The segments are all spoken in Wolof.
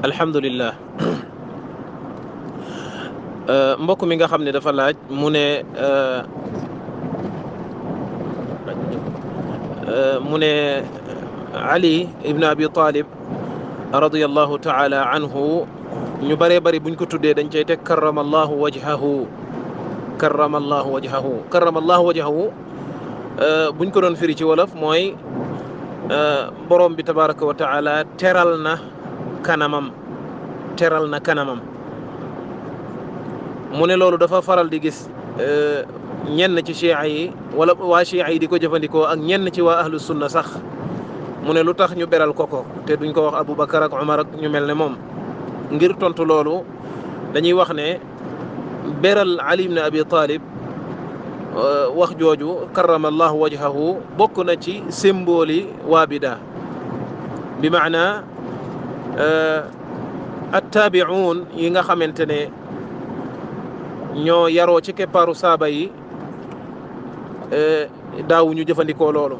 alhamdulillah. mbokk mi nga xam ne dafa laaj mu ne Ali ibn Abi Talib radiyallahu taala anhu ñu bëree bëri buñ ko tuddee dañ cay teg karramallahu wajhahu karramallahu wajhahu karramallahu wajhahu buñ ko doon firi ci wolof mooy borom bi tabaraka wa taala teral na kanamam mu ne loolu dafa faral di gis ñenn ci chia yi wala waa chia yi di ko jëfandikoo ak ñenn ci waa ahlu sunna sax mu ne lu tax ñu beral ko te duñ ko wax Aboubacar ak Umar ak ñu mel ne moom. ngir tontu loolu dañuy wax ne beral Ali ibn Abi Talib wax jooju karramallahu wajhahu bokk na ci symbole waa bidaa bi maana attaabi'uun yi nga xamante ne ñoo yaroo ci keppaaru saaba yi daawuñu jëfandikoo loolu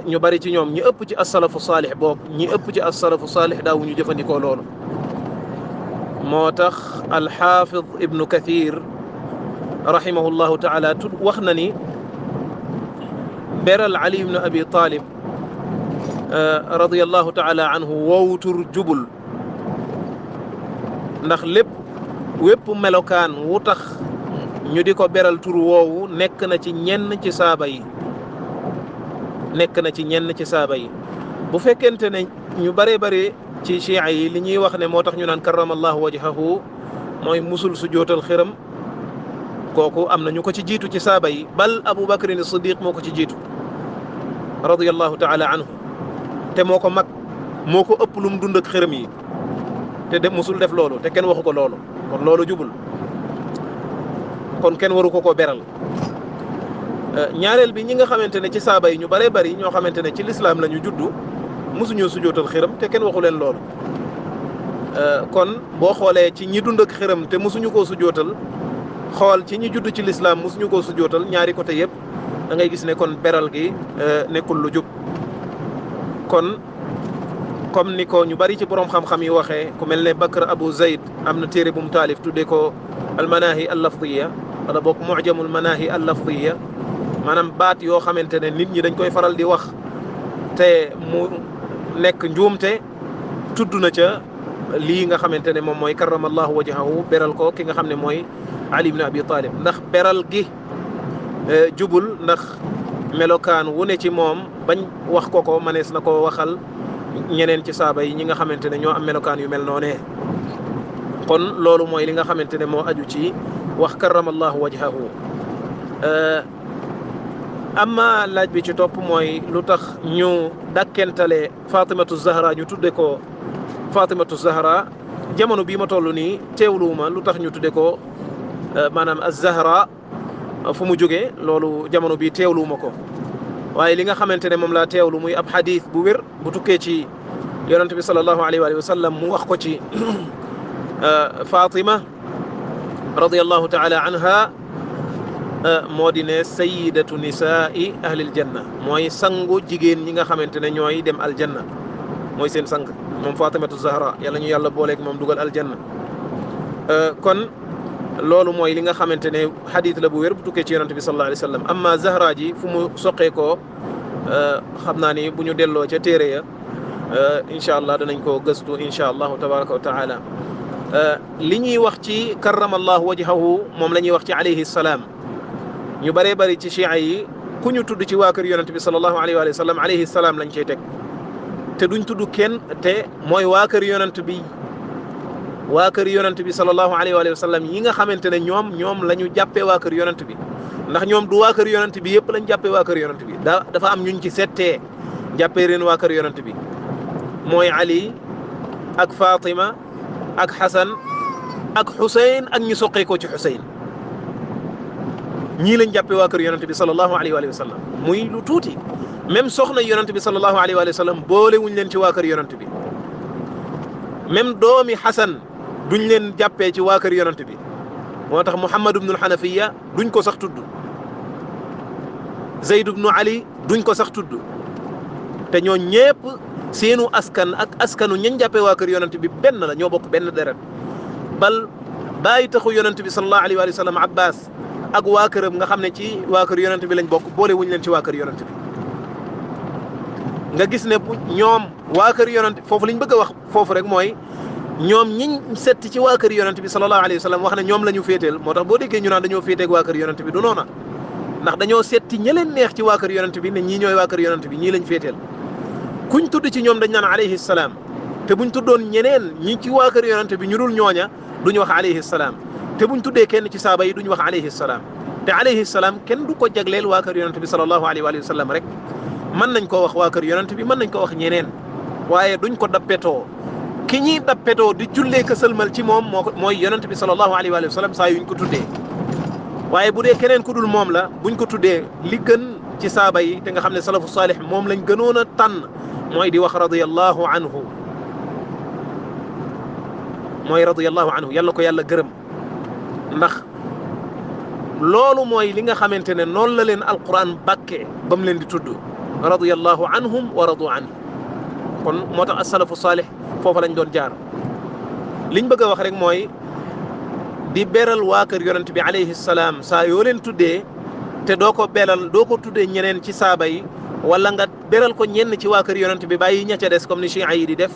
ñu bari ci ñoom ñi ëpp ci as-salafu saalih boobu daawuñu jëfandikoo loolu moo tax alxaafid ibnu kathir rahimahullahu taala wax na ni beral Ali ibnu Abi Talib radiyallahu taala anhu wowutur jubul ndax wépp melokaan wu tax ñu di ko beral tur woowu nekk na ci ñenn ci saaba yi bu fekkente ne ñu bare bare ci chia yi li ñuy wax ne moo tax ñu naan karramallahu wajhahu mooy musul sujootal xiram kooku am na ñu ko ci jiitu ci saaba yi bal Abu Bakrin as-Siddiq moo ko ci jiitu radiyallahu taala anhu te moo ko mag moo ko ëpp lu mu dund ak xiram yi te musul def loolu te kenn waxu ko loolu kon loolu jubul kon kenn waru ko beral ñaareel bi ñi nga xamante ne ci saaba yi ñu bare bari ñoo xamante ne ci lislaam la ñu juddu musuñoo sujootal xiram te kenn waxu leen loolu kon boo xoolee ci ñi dund ak xiram te musuñu koo sujootal xool ci ñi judd ci lislaam musuñu koo sujootal ñaari côté yëpp da ngay gis ne kon beral gi nekkul lu jub kon comme ni ko ñu bari ci borom xam-xam yi waxee ku mel ne Bakr Abu Zayd am na téere bu mu taalif tuddee ko almanahi allafdiya wala boog mu'jamul manahi allafdiya maanaam baat yoo xamante ne nit ñi dañ koy faral di wax te mu nekk njuumte tudd na ca lii nga xamante ne moom mooy karramallahu wajhahu beral ko ki nga xam ne mooy Ali ibn Abi Talib ndax beral gi jubul ndax melokaan wu ne ci moom bañ wax ko manees na ko waxal ñeneen ci saaba yi ñi nga xamante ne ñoo am melokaan yu mel noonee kon loolu mooy li nga xamante ne moo aju ci wax karramallahu wajhahu amma laaj bi ci topp mooy lu tax ñu dàkkentale Fatimatu Zahra ñu tudde ko Fatimatu Zahra jamono bii ma toll nii teewluwuma lu tax ñu tudde ko maanaam az-Zahra fu mu jógee loolu jamono bii teewluwuma ko waaye li nga xamante ne moom laa teewlu muy ab xadis bu wér bu tukkee ci yonent bi sallallahu alayhi wa sallam mu wax ko ci Fatima radiyallahu taala anha moo di ne sayidatu nisaa'i ahlil janna mooy sangu jigéen ñi nga xamante ne ñooy dem aljanna mooy seen sang moom Fatimatu Zahra yàlla ñu yàlla booleeg moom dugal aljanna kon loolu mooy li nga xamante ne xadis la bu wér bu tukkee ci yonent bi sallallahu alayhi wa sallam amma Zahra ji fu mu soqee koo xam naa ni bu ñu delloo ca téere ya incha allah danañ koo gëstu incha allahu tabaraka wa taala li ñuy wax ci karramallahu wajhahu moom la ñuy wax ci alayhi salaam ñu bëree bëri ci chia yi ku ñu tudd ci waa kër yonent bi sallallahu alayhi wa sallam alayhi salaam lañ cey teg te duñ tudd kenn te mooy waa kër yonent bi sallallahu alayhi wa sallam yi nga xamante ne ñoom la ñu jàppee waa kër yonent bi ndax ñoom du waa kër yonent bi yëpp lañ jàppee waa kër yonent bi dafa am ñuñ ci settee jàppee leen waa kër yonent bi mooy Ali ak Fatima ak Xasan ak Xuseyn ak ñu soqee ko ci Xuseyn ñii lañ jàppee waa kër yonent bi sallallahu alayhi wa sallam muy lu tuuti même soxna yonent bi sallallahu alayhi wa sallam boole wuñ leen ci waa kër yonent bi même doomi Xasan duñ leen jàppee ci waa kër yonent bi moo tax Muhammad ibnul Xanafiya duñ ko sax tudd Zayd ibnu Ali duñ ko sax tudd te ñoo ñépp seenu askan ak askanu ñañ jàppee waa kër yonent bi benn la ñoo bokk benn deret bal bàyyi taxu yonent bi sallallahu alayhi wa sallam Abbas ak waa këram nga xam ne ci waa kër yonent bi lañ bokk boole wuñ leen ci waa kër yonent bi nga gis ne ñoom waa kër yonent foofu liñ bëgg a wax foofu rek mooy ñoom ñiñ setti ci waa kër yonent bi sallallahu alayhi wa sallam wax ne ñoom la ñu féeteel moo tax boo déggee ñu naan dañoo féeteeg waa kër yonent bi du noona ndax dañoo setti ña leen neex ci waa kër yonent bi ne ñii ñooy waa kër yonent bi ñii lañ féeteel kuñ tudd ci ñoom dañ naan alayhi salaam te buñ tuddoon ñeneen ñi ci waa kër yonent bi ñu dul ñooña duñu wax alayhi salaam te buñ tuddee kenn ci saaba yi duñu wax alayhi salaam te alayhi salaam kenn du ko jagleel waa kër yonent bi sallallahu alayhi wa sallam rek mën nañ koo wax waa kër yonent bi mën nañ ko wax ñeneen waaye duñ ko dappetoo ki ñuy dappetoo di jullee ka sëlmal ci moom mooy yonent bi sallallahu alayhi wa sallam saa yuñ ko tuddee waaye bu dee keneen ku dul moom la buñ ko tuddee li gën ci saaba yi te nga xam ne salafu saalih moom lañ gënoon a tànn mooy di wax radiyallahu anhu mooy radiyallahu anhu yàlla ko yàlla gërëm ndax loolu mooy li nga xamante ne noonu la leen alquran bàkkee ba mu leen di tudd radiyallahu anhum wa radu anhu kon moo tax as-salafu saalih foofa lañ doon jaar liñ bëgg a wax rek mooy di beral waa kër yonent bi alayhi salaam saa yoo leen tuddee te doo ko tuddee ñeneen ci saaba yi wala nga beral ko ñenn ci waa kër yonent bi bàyyi ña ca des comme ni chia yi di def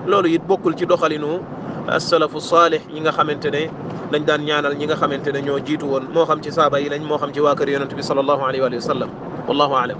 loolu it bokkul ci doxalinu as-salafu saalih ñi nga xamante ne dañ daan ñaanal ñi nga xamante ne ñoo jiitu woon moo xam ci saaba yi lañ moo xam ci waa kër yonent bi sallallahu alayhi wa sallam wallahu a'lam